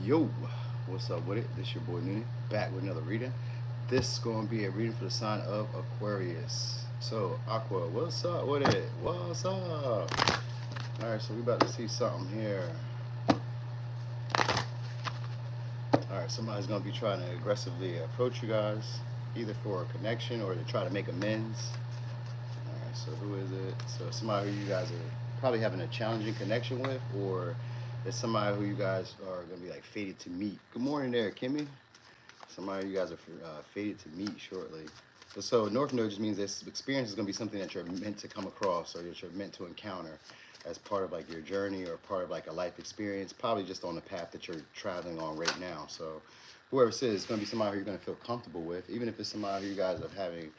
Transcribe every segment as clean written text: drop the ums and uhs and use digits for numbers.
Yo, what's up with it? This your boy Nuni, back with another reading. This is going to be a reading for the sign of Aquarius. So, Aqua, what's up with it? What's up? Alright, so we about to see something here. Alright, somebody's going to be trying to aggressively approach you guys, either for a connection or to try to make amends. Alright, so who is it? So, somebody who you guys are probably having a challenging connection with, or it's somebody who you guys are going to be like fated to meet. Good morning there, Kimmy. Somebody you guys are fated to meet shortly. So North Node just means this experience is going to be something that you're meant to come across or that you're meant to encounter as part of like your journey or part of like a life experience, probably just on the path that you're traveling on right now. So whoever says it's going to be somebody who you're going to feel comfortable with, even if it's somebody who you guys are having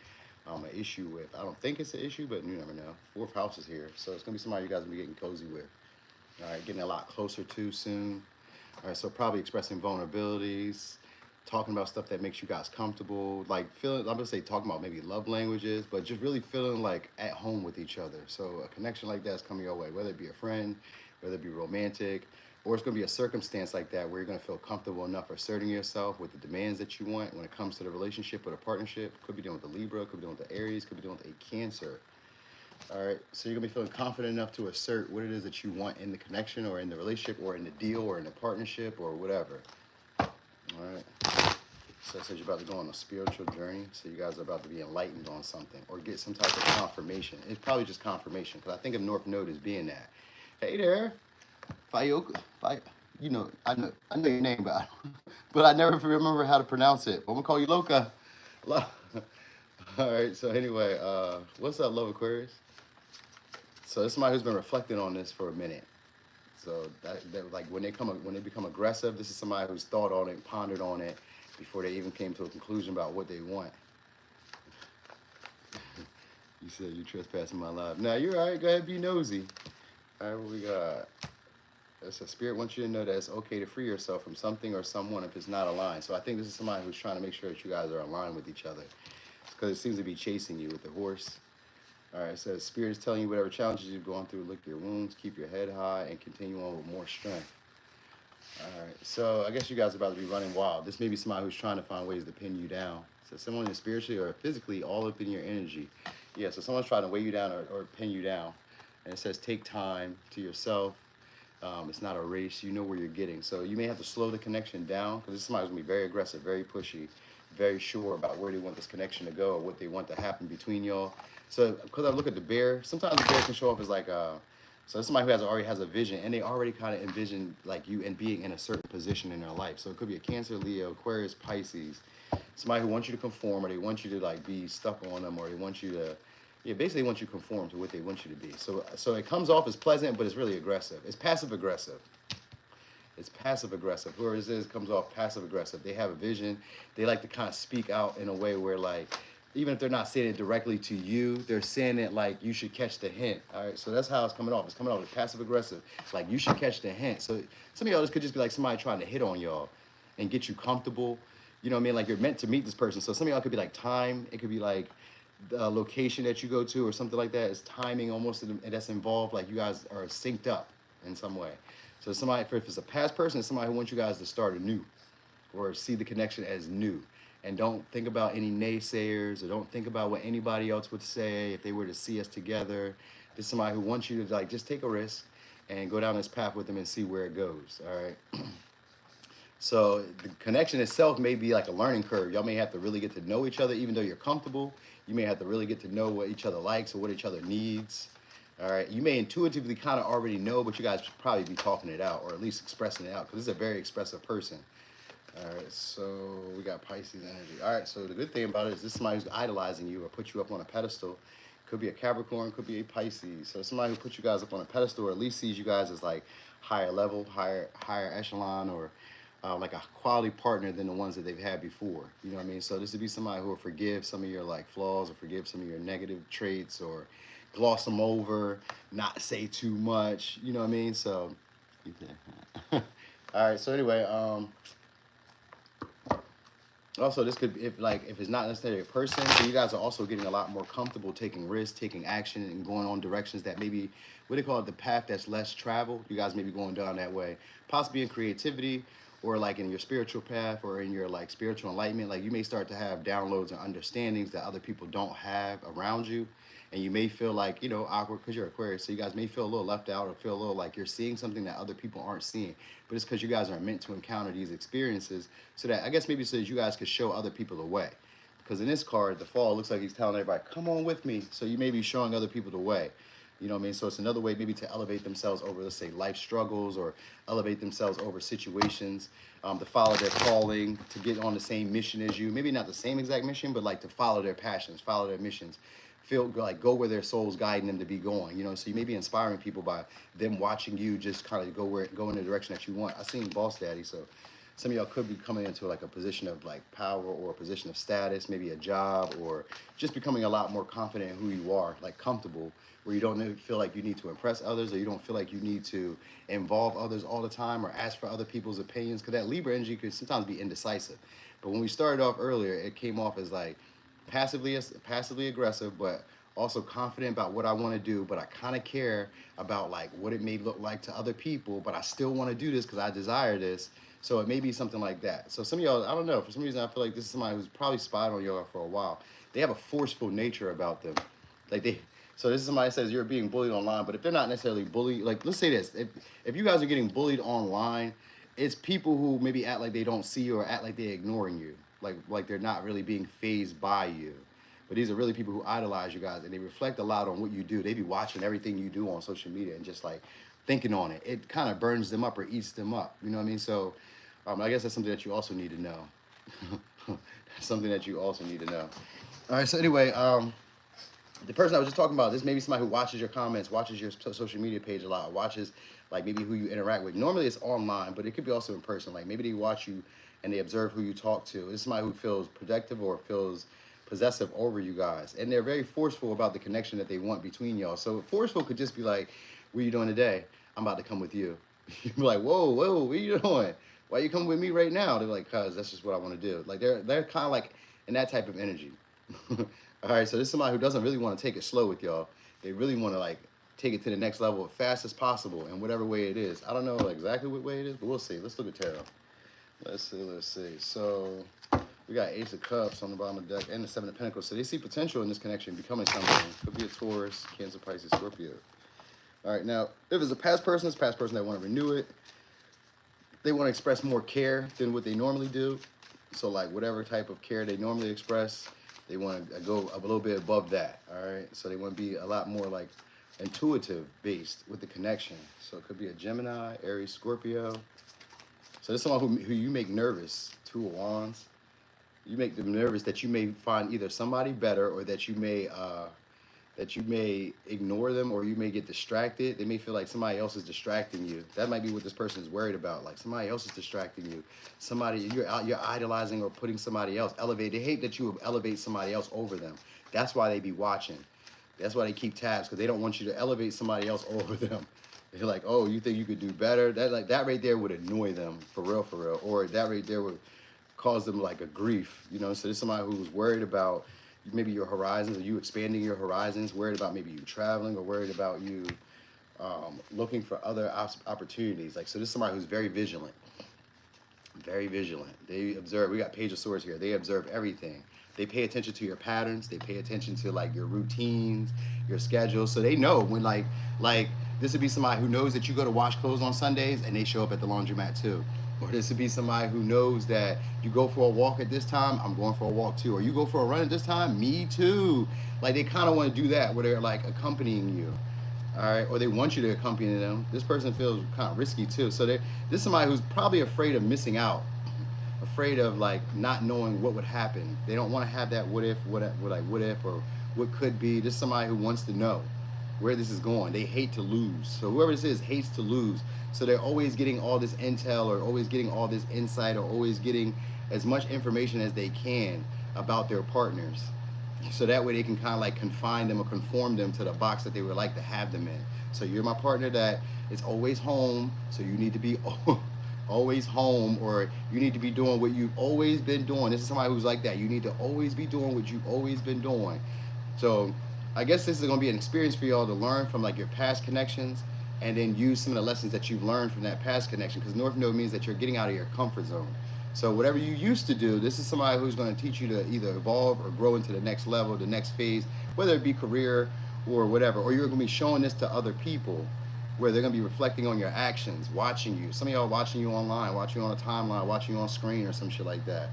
an issue with. I don't think it's an issue, but you never know. Fourth house is here. So it's going to be somebody you guys will be getting cozy with. All right, getting a lot closer to soon. All right, so probably expressing vulnerabilities, talking about stuff that makes you guys comfortable, like feeling, I'm gonna say talking about maybe love languages, but just really feeling like at home with each other. So a connection like that's coming your way, whether it be a friend, whether it be romantic, or it's gonna be a circumstance like that where you're gonna feel comfortable enough asserting yourself with the demands that you want when it comes to the relationship or the partnership. Could be dealing with the Libra, could be dealing with the Aries, could be dealing with a Cancer. All right, so you're gonna be feeling confident enough to assert what it is that you want in the connection or in the relationship or in the deal or in the partnership or whatever. All right. So it says you're about to go on a spiritual journey. So you guys are about to be enlightened on something or get some type of confirmation. It's probably just confirmation because I think of North Node as being that. Hey there, Fayoka. You know, I know your name, but but I never remember how to pronounce it. I'm gonna call you Loka. All right. So anyway, what's up, Love Aquarius? So it's somebody who's been reflecting on this for a minute. So that like when they become aggressive, this is somebody who's thought on it, pondered on it before they even came to a conclusion about what they want. You said you trespassing my life. Now you're all right. Go ahead, be nosy. All right, what we got? It's a spirit wants you to know that it's okay to free yourself from something or someone if it's not aligned. So I think this is somebody who's trying to make sure that you guys are aligned with each other, because it seems to be chasing you with the horse. All right, it says Spirit is telling you whatever challenges you've gone through, lick your wounds, keep your head high, and continue on with more strength. All right, so I guess you guys are about to be running wild. This may be somebody who's trying to find ways to pin you down. So someone is spiritually or physically all up in your energy. Yeah, so someone's trying to weigh you down or pin you down. And it says take time to yourself. It's not a race. You know where you're getting. So you may have to slow the connection down because this somebody's going to be very aggressive, very pushy, very sure about where they want this connection to go or what they want to happen between y'all. So because I look at the bear, sometimes the bear can show up as like so it's somebody who already has a vision and they already kind of envision like you and being in a certain position in their life. So it could be a Cancer, Leo, Aquarius, Pisces, somebody who wants you to conform or they want you to like be stuck on them or they want you to, yeah, basically want you to conform to what they want you to be. So it comes off as pleasant, but it's really aggressive. It's passive aggressive. It's passive aggressive. Whoever this is comes off passive aggressive. They have a vision. They like to kind of speak out in a way where like, even if they're not saying it directly to you, they're saying it like you should catch the hint. All right, so that's how it's coming off. It's coming off as passive aggressive. Like you should catch the hint. So some of y'all, this could just be like somebody trying to hit on y'all and get you comfortable. You know what I mean? Like you're meant to meet this person. So some of y'all could be like time. It could be like the location that you go to or something like that. It's timing almost, and that's involved. Like you guys are synced up in some way. So somebody, if it's a past person, it's somebody who wants you guys to start anew or see the connection as new. And don't think about any naysayers or don't think about what anybody else would say if they were to see us together. This is somebody who wants you to like just take a risk and go down this path with them and see where it goes. All right. So the connection itself may be like a learning curve. Y'all may have to really get to know each other, even though you're comfortable. You may have to really get to know what each other likes or what each other needs. All right. You may intuitively kind of already know, but you guys should probably be talking it out or at least expressing it out because this is a very expressive person. All right, so we got Pisces energy. All right, so the good thing about it is this is somebody who's idolizing you or put you up on a pedestal. Could be a Capricorn, could be a Pisces. So somebody who puts you guys up on a pedestal or at least sees you guys as like higher level, higher echelon, or like a quality partner than the ones that they've had before. You know what I mean? So this would be somebody who will forgive some of your like flaws or forgive some of your negative traits or gloss them over, not say too much. You know what I mean? So, all right. So anyway, also, this could, if it's not necessarily a person, so you guys are also getting a lot more comfortable taking risks, taking action, and going on directions that maybe, what they call it, the path that's less traveled. You guys may be going down that way, possibly in creativity, or like in your spiritual path or in your like spiritual enlightenment, like you may start to have downloads and understandings that other people don't have around you. And you may feel like, you know, awkward because you're Aquarius. So you guys may feel a little left out or feel a little like you're seeing something that other people aren't seeing. But it's because you guys are meant to encounter these experiences so that, I guess maybe so that you guys could show other people the way. Because in this card, the Fall looks like he's telling everybody, come on with me. So you may be showing other people the way. You know what I mean? So it's another way maybe to elevate themselves over, let's say, life struggles, or elevate themselves over situations, to follow their calling, to get on the same mission as you. Maybe not the same exact mission, but like to follow their passions, follow their missions. Feel like go where their soul's guiding them to be going. You know, so you may be inspiring people by them watching you just kind of go in the direction that you want. I seen Boss Daddy, so some of y'all could be coming into like a position of like power or a position of status, maybe a job, or just becoming a lot more confident in who you are, like comfortable, where you don't feel like you need to impress others, or you don't feel like you need to involve others all the time or ask for other people's opinions, because that Libra energy could sometimes be indecisive. But when we started off earlier, it came off as like passively aggressive, but also confident about what I want to do, but I kind of care about like what it may look like to other people, but I still want to do this because I desire this. So it may be something like that. So some of y'all, I don't know, for some reason I feel like this is somebody who's probably spied on y'all for a while. They have a forceful nature about them. So this is somebody that says you're being bullied online, but if they're not necessarily bullied, like let's say this, if you guys are getting bullied online, it's people who maybe act like they don't see you or act like they're ignoring you. Like they're not really being fazed by you. But these are really people who idolize you guys, and they reflect a lot on what you do. They be watching everything you do on social media and just like thinking on it. It kind of burns them up or eats them up. You know what I mean? So I guess that's something that you also need to know. Something that you also need to know. All right, so anyway, the person I was just talking about, this may be somebody who watches your comments, watches your social media page a lot, watches like maybe who you interact with. Normally it's online, but it could be also in person. Like maybe they watch you and they observe who you talk to. It's somebody who feels protective or feels possessive over you guys. And they're very forceful about the connection that they want between y'all. So forceful could just be like, what are you doing today? I'm about to come with you. You'd be like, whoa, what are you doing? Why you coming with me right now? They're like, cause that's just what I want to do. Like they're kind of like in that type of energy. All right, so this is somebody who doesn't really want to take it slow with y'all. They really want to like take it to the next level as fast as possible in whatever way it is. I don't know exactly what way it is, but we'll see. Let's look at tarot. Let's see. So we got Ace of Cups on the bottom of the deck and the Seven of Pentacles. So they see potential in this connection becoming something. Could be a Taurus, Cancer, Pisces, Scorpio. All right, now, if it's a past person, it's a past person that want to renew it. They want to express more care than what they normally do. So like whatever type of care they normally express, they want to go a little bit above that, all right? So they want to be a lot more like intuitive based with the connection. So it could be a Gemini, Aries, Scorpio. So this is someone who you make nervous, Two of Wands. You make them nervous that you may find either somebody better or that you may ignore them, or you may get distracted. They may feel like somebody else is distracting you. That might be what this person is worried about. Like somebody else is distracting you. Somebody you're idolizing or putting somebody else elevate. They hate that you elevate somebody else over them. That's why they be watching. That's why they keep tabs, because they don't want you to elevate somebody else over them. They're like, oh, you think you could do better? That right there would annoy them for real, or that right there would cause them like a grief. You know, so there's somebody who's worried about maybe your horizons, or you expanding your horizons, worried about maybe you traveling, or worried about you looking for other opportunities. Like, so this is somebody who's very vigilant. Very vigilant. They observe. We got Page of Swords here. They observe everything. They pay attention to your patterns. They pay attention to like your routines, your schedule. So they know when like this would be somebody who knows that you go to wash clothes on Sundays and they show up at the laundromat too. Or this would be somebody who knows that you go for a walk at this time, I'm going for a walk too. Or you go for a run at this time, me too. Like they kind of want to do that where they're like accompanying you. All right, or they want you to accompany them. This person feels kind of risky too. So this is somebody who's probably afraid of missing out, afraid of like not knowing what would happen. They don't want to have that what if, or what could be. This is somebody who wants to know where this is going. They hate to lose. So whoever this is hates to lose. So they're always getting all this intel, or always getting all this insight, or always getting as much information as they can about their partners. So that way they can kind of like confine them or conform them to the box that they would like to have them in. So you're my partner that is always home, so you need to be always home, or you need to be doing what you've always been doing. This is somebody who's like that. You need to always be doing what you've always been doing. So I guess this is going to be an experience for y'all to learn from like your past connections and then use some of the lessons that you've learned from that past connection. Because North Node means that you're getting out of your comfort zone. So whatever you used to do, this is somebody who's going to teach you to either evolve or grow into the next level, the next phase, whether it be career or whatever. Or you're going to be showing this to other people, where they're going to be reflecting on your actions, watching you. Some of y'all watching you online, watching you on a timeline, watching you on screen or some shit like that.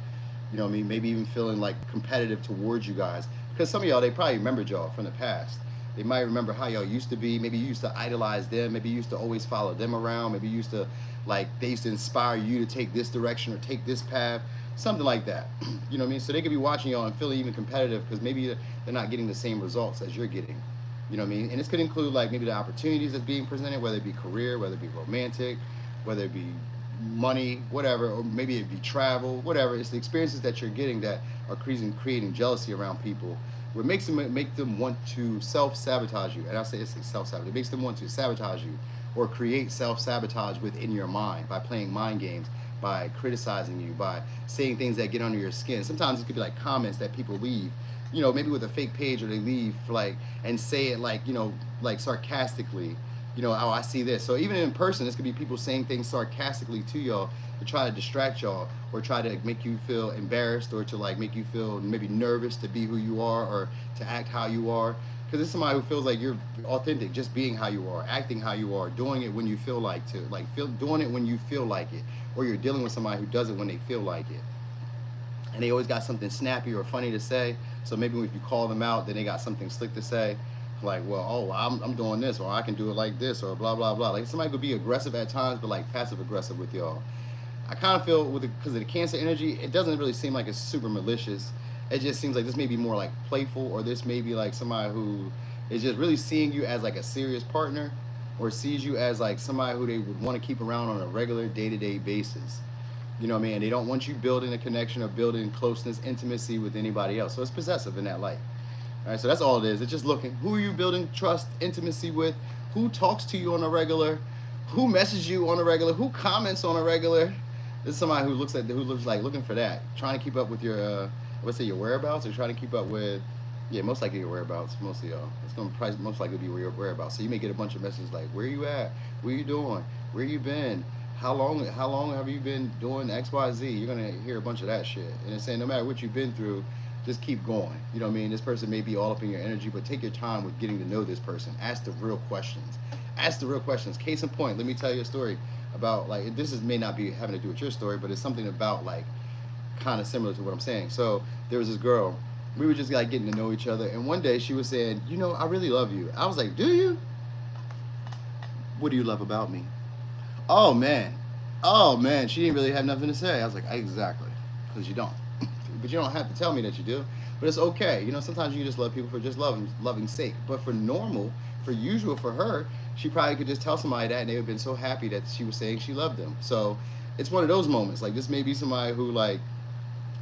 You know what I mean? Maybe even feeling like competitive towards you guys. Because some of y'all, they probably remembered y'all from the past. They might remember how y'all used to be. Maybe you used to idolize them. Maybe you used to always follow them around. Maybe you used to, like, they used to inspire you to take this direction or take this path. Something like that. You know what I mean? So they could be watching y'all and feeling even competitive because maybe they're not getting the same results as you're getting. You know what I mean? And this could include, like, maybe the opportunities that's being presented, whether it be career, whether it be romantic, whether it be money, whatever, or maybe it be travel, whatever. It's the experiences that you're getting that are creating jealousy around people, where it makes them make them want to self-sabotage you. And I say it's self-sabotage. It makes them want to sabotage you or create self-sabotage within your mind by playing mind games, by criticizing you, by saying things that get under your skin. Sometimes it could be like comments that people leave, you know, maybe with a fake page, or they leave like and say it like, you know, like sarcastically, you know, oh, I see this. So even in person, this could be people saying things sarcastically to y'all to try to distract y'all, or try to make you feel embarrassed, or to like make you feel maybe nervous to be who you are or to act how you are. Because it's somebody who feels like you're authentic, just being how you are, acting how you are, doing it when you feel like to, like doing it when you feel like it, or you're dealing with somebody who does it when they feel like it. And they always got something snappy or funny to say. So maybe if you call them out, then they got something slick to say. Like, well, oh, I'm doing this, or I can do it like this, or blah, blah, blah. Like somebody could be aggressive at times, but like passive aggressive with y'all. I kind of feel with because of the Cancer energy, it doesn't really seem like it's super malicious. It just seems like this may be more like playful, or this may be like somebody who is just really seeing you as like a serious partner, or sees you as like somebody who they would want to keep around on a regular day-to-day basis. You know what I mean? And they don't want you building a connection or building closeness, intimacy with anybody else. So it's possessive in that light. All right, so that's all it is. It's just looking. Who are you building trust, intimacy with? Who talks to you on a regular? Who messages you on a regular? Who comments on a regular? This is somebody who looks like looking for that, trying to keep up with your, let's say your whereabouts, or trying to keep up with, yeah, most likely your whereabouts. Most of y'all, it's gonna probably most likely be your whereabouts. So you may get a bunch of messages like, where you at? What you doing? Where you been? How long have you been doing XYZ? You're gonna hear a bunch of that shit, and it's saying no matter what you've been through, just keep going. You know what I mean? This person may be all up in your energy, but take your time with getting to know this person. Ask the real questions. Ask the real questions. Case in point, let me tell you a story about, like, this may not be having to do with your story, but it's something about, like, kind of similar to what I'm saying. So there was this girl, we were just like getting to know each other, and one day she was saying, you know, I really love you. I was like, do you? What do you love about me? Oh man, she didn't really have nothing to say. I was like, exactly, because you don't. But you don't have to tell me that you do. But it's okay. You know, sometimes you just love people for just loving sake. But for normal, for usual, for her, she probably could just tell somebody that, and they would have been so happy that she was saying she loved them. So it's one of those moments. Like, this may be somebody who, like,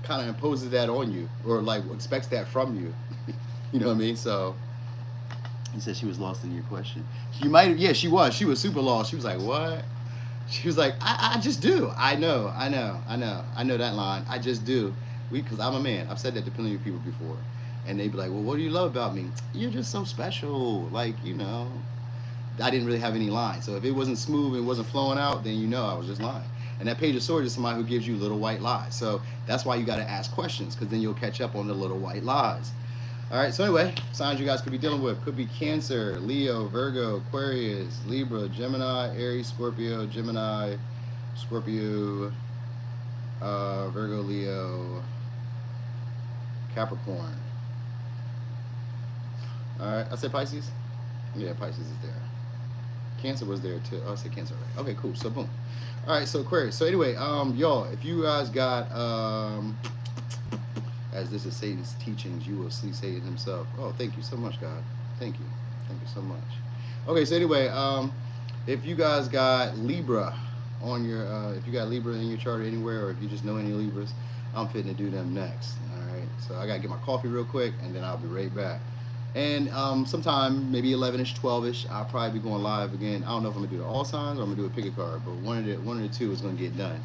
kind of imposes that on you, or, like, expects that from you. You know what I mean? So he said she was lost in your question. She might have, yeah, she was. She was super lost. She was like, what? She was like, I just do. I know that line. I just do. Because I'm a man. I've said that to plenty of people before. And they'd be like, well, what do you love about me? You're just so special. Like, you know, I didn't really have any lines. So if it wasn't smooth and wasn't flowing out, then you know I was just lying. And that Page of Swords is somebody who gives you little white lies. So that's why you got to ask questions, because then you'll catch up on the little white lies. All right, so anyway, signs you guys could be dealing with. Could be Cancer, Leo, Virgo, Aquarius, Libra, Gemini, Aries, Scorpio, Gemini, Scorpio, Virgo, Leo, Capricorn. All right, I said Pisces? Yeah, Pisces is there. Cancer was there too. Oh, I said Cancer, right? Okay, cool, so boom. All right, so Aquarius. So anyway, y'all, if you guys got, as this is Satan's teachings, you will see Satan himself. Oh, thank you so much, God. Thank you so much. Okay, so anyway, if you guys got Libra on your, if you got Libra in your chart anywhere, or if you just know any Libras, I'm fitting to do them next. All right, so I gotta get my coffee real quick, and then I'll be right back. And sometime maybe 11ish, 12ish, I'll probably be going live again. I don't know if I'm gonna do the all signs or I'm gonna do a pick a card, but one of the two is gonna get done.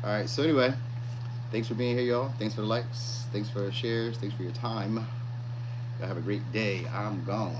All right, so anyway, thanks for being here, y'all. Thanks for the likes. Thanks for the shares. Thanks for your time. Y'all have a great day. I'm gone.